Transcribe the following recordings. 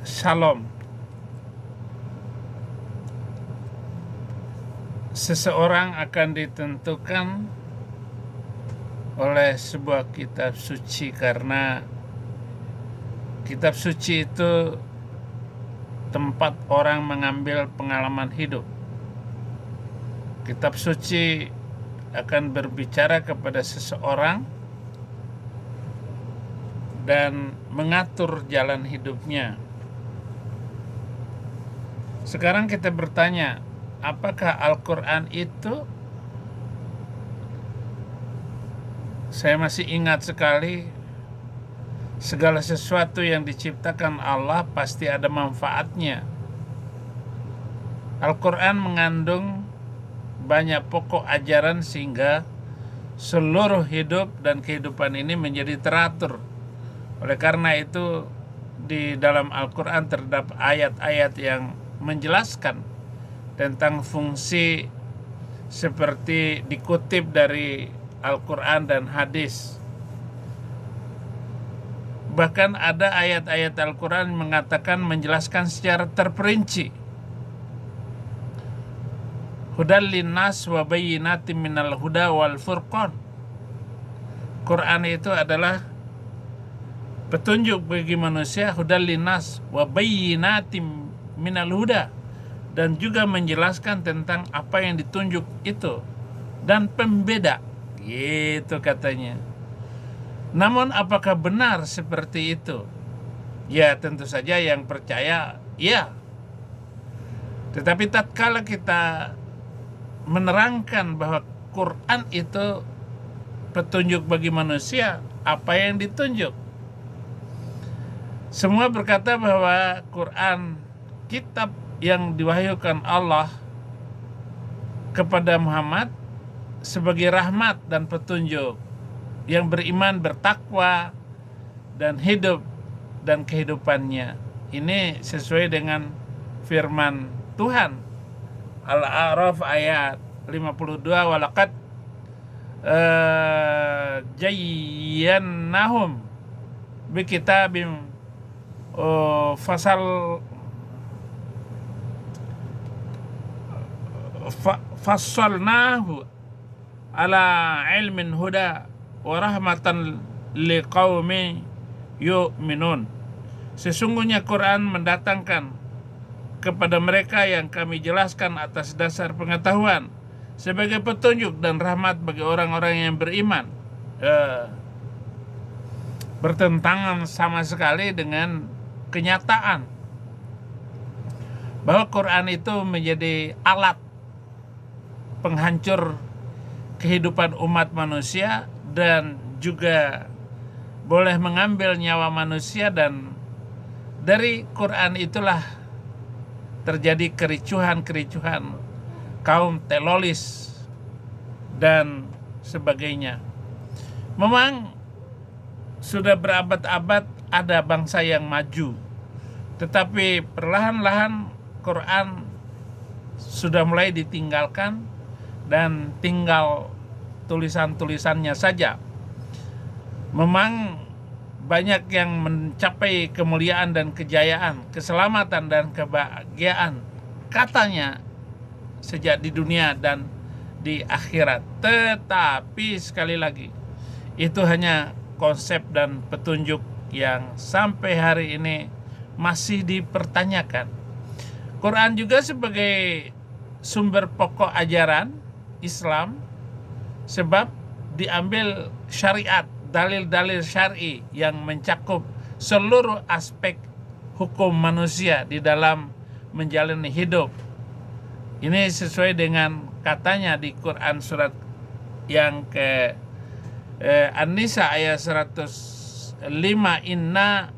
Shalom. Seseorang akan ditentukan oleh sebuah kitab suci, karena kitab suci itu tempat orang mengambil pengalaman hidup. Kitab suci akan berbicara kepada seseorang dan mengatur jalan hidupnya. Sekarang kita bertanya, apakah Al-Quran itu? Saya masih ingat sekali, segala sesuatu yang diciptakan Allah pasti ada manfaatnya. Al-Quran mengandung banyak pokok ajaran sehingga seluruh hidup dan kehidupan ini menjadi teratur. Oleh karena itu, di dalam Al-Quran terdapat ayat-ayat yang menjelaskan tentang fungsi seperti dikutip dari Al-Quran dan hadis. Bahkan ada ayat-ayat Al-Quran mengatakan, menjelaskan secara terperinci. Hudal linnas wa bayyinatin minal huda wal furqan. Quran itu adalah petunjuk bagi manusia, hudal linnas wa bayyinatin minal huda, dan juga menjelaskan tentang apa yang ditunjuk itu dan pembeda, gitu katanya. Namun apakah benar seperti itu? Ya, tentu saja yang percaya ya. Tetapi tatkala kita menerangkan bahwa Quran itu petunjuk bagi manusia, apa yang ditunjuk? Semua berkata bahwa Quran, kitab yang diwahyukan Allah kepada Muhammad, sebagai rahmat dan petunjuk yang beriman, bertakwa, dan hidup dan kehidupannya. Ini sesuai dengan firman Tuhan. Al-A'raf ayat 52, walaqad jayyannahum bikitabim fassalnahu ala ilmin huda wa rahmatan liqaumi yu'minun. Sesungguhnya Quran mendatangkan kepada mereka yang kami jelaskan atas dasar pengetahuan, sebagai petunjuk dan rahmat bagi orang-orang yang beriman. Bertentangan sama sekali dengan kenyataan bahwa Quran itu menjadi alat penghancur kehidupan umat manusia dan juga boleh mengambil nyawa manusia, dan dari Quran itulah terjadi kericuhan-kericuhan kaum telolis dan sebagainya. Memang sudah berabad-abad ada bangsa yang maju, tetapi perlahan-lahan Quran sudah mulai ditinggalkan dan tinggal tulisan-tulisannya saja. Memang banyak yang mencapai kemuliaan dan kejayaan, keselamatan dan kebahagiaan, katanya, sejak di dunia dan di akhirat. Tetapi sekali lagi, itu hanya konsep dan petunjuk yang sampai hari ini masih dipertanyakan. Quran juga sebagai sumber pokok ajaran Islam, sebab diambil syariat, dalil-dalil syar'i yang mencakup seluruh aspek hukum manusia di dalam menjalani hidup. Ini sesuai dengan katanya di Quran surat yang ke An-Nisa ayat 105, inna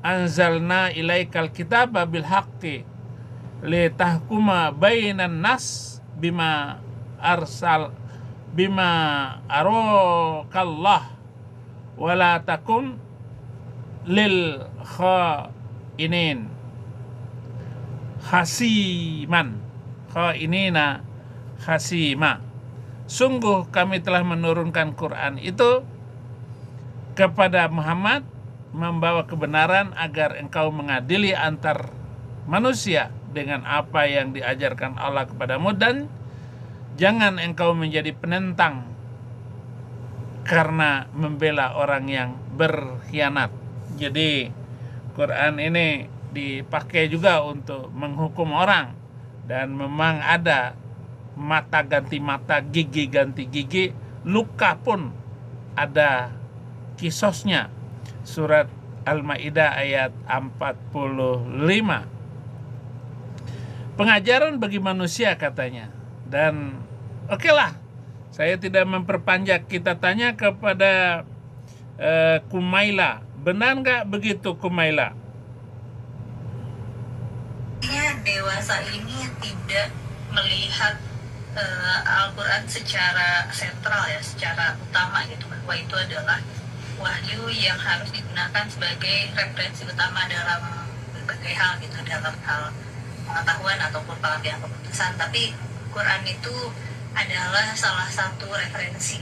anzalna ilaikal kitaba bil haqqi litahkuma bainan nas bima arokallah wala takun lil khainin khasiman khainina khasima. Sungguh kami telah menurunkan Quran itu kepada Muhammad membawa kebenaran agar engkau mengadili antar manusia dengan apa yang diajarkan Allah kepadamu, dan jangan engkau menjadi penentang karena membela orang yang berkhianat. Jadi Quran ini dipakai juga untuk menghukum orang, dan memang ada mata ganti mata, gigi ganti gigi, luka pun ada kisosnya. Surat Al-Maidah ayat 45. Pengajaran bagi manusia katanya. Dan okelah, saya tidak memperpanjak. Kita tanya kepada Kumaila, benar nggak begitu Kumaila? Dewasa ini tidak melihat Al-Quran secara sentral ya, secara utama gitu, bahwa itu adalah wahyu yang harus digunakan sebagai referensi utama dalam berbagai hal gitu, dalam hal pengetahuan ataupun pengambilan keputusan. Tapi Quran itu adalah salah satu referensi.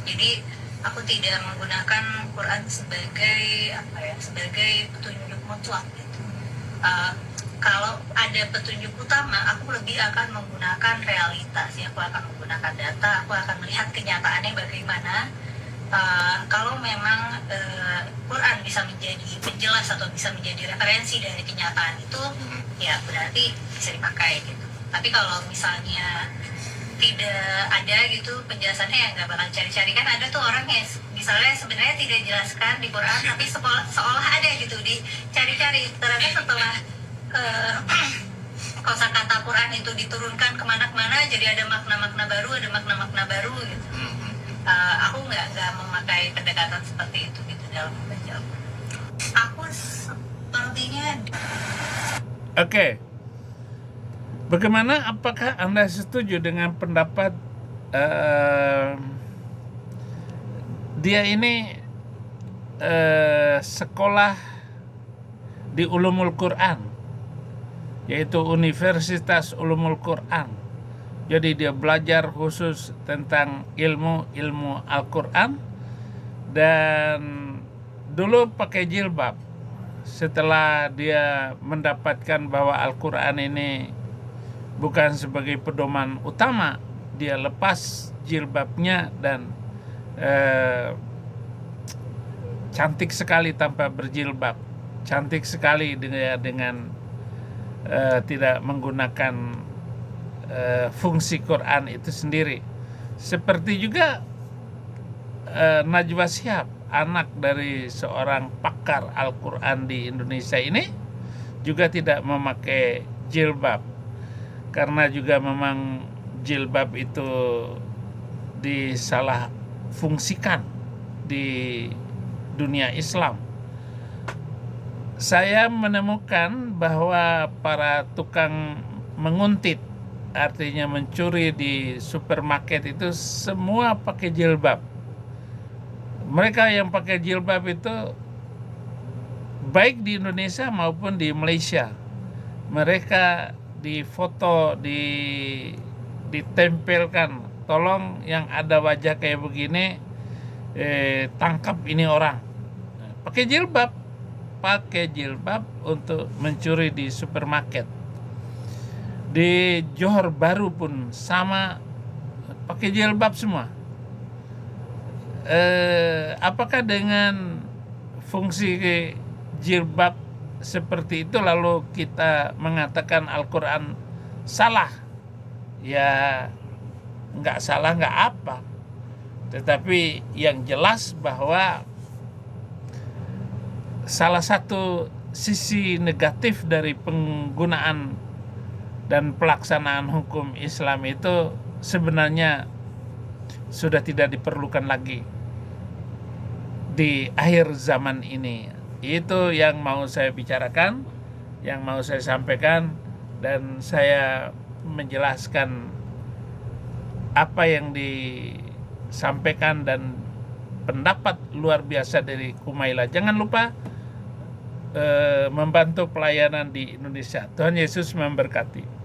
Jadi aku tidak menggunakan Quran sebagai sebagai petunjuk mutlak gitu. Kalau ada petunjuk utama, aku lebih akan menggunakan realitas. Aku akan menggunakan data, aku akan melihat kenyataannya bagaimana. Kalau memang Quran bisa menjadi penjelas atau bisa menjadi referensi dari kenyataan itu, ya berarti bisa dipakai gitu. Tapi kalau misalnya tidak ada gitu penjelasannya, ya nggak bakal cari-cari. Kan ada tuh orang yang misalnya sebenarnya tidak dijelaskan di Quran, tapi seolah ada gitu, dicari-cari. Ternyata setelah kosakata Quran itu diturunkan kemana-kemana, jadi ada makna-makna baru gitu. Aku nggak memakai pendekatan seperti itu gitu dalam membaca. Aku sepertinya. Oke. Bagaimana, apakah Anda setuju dengan pendapat dia ini sekolah di Ulumul Quran, yaitu Universitas Ulumul Quran. Jadi dia belajar khusus tentang ilmu Al-Quran, dan dulu pakai jilbab. Setelah dia mendapatkan bahwa Al-Quran ini bukan sebagai pedoman utama, dia lepas jilbabnya dan cantik sekali tanpa berjilbab, cantik sekali dengan tidak menggunakan fungsi Quran itu sendiri. Seperti juga Najwa Shihab, anak dari seorang pakar Al-Quran di Indonesia ini, juga tidak memakai jilbab, karena juga memang jilbab itu disalah fungsikan di dunia Islam. Saya menemukan bahwa para tukang menguntit, artinya mencuri di supermarket, itu semua pakai jilbab. Mereka yang pakai jilbab itu baik di Indonesia maupun di Malaysia, mereka difoto, ditempelkan, tolong yang ada wajah kayak begini tangkap ini orang. Pakai jilbab untuk mencuri di supermarket. Di Johor Bahru pun sama, pakai jilbab semua. Apakah dengan fungsi jilbab seperti itu lalu kita mengatakan Al-Quran salah? Ya nggak salah, nggak apa. Tetapi yang jelas bahwa salah satu sisi negatif dari penggunaan dan pelaksanaan hukum Islam itu sebenarnya sudah tidak diperlukan lagi di akhir zaman ini. Itu yang mau saya bicarakan, yang mau saya sampaikan, dan saya menjelaskan apa yang disampaikan dan pendapat luar biasa dari Kumaila. Jangan lupa membantu pelayanan di Indonesia. Tuhan Yesus memberkati.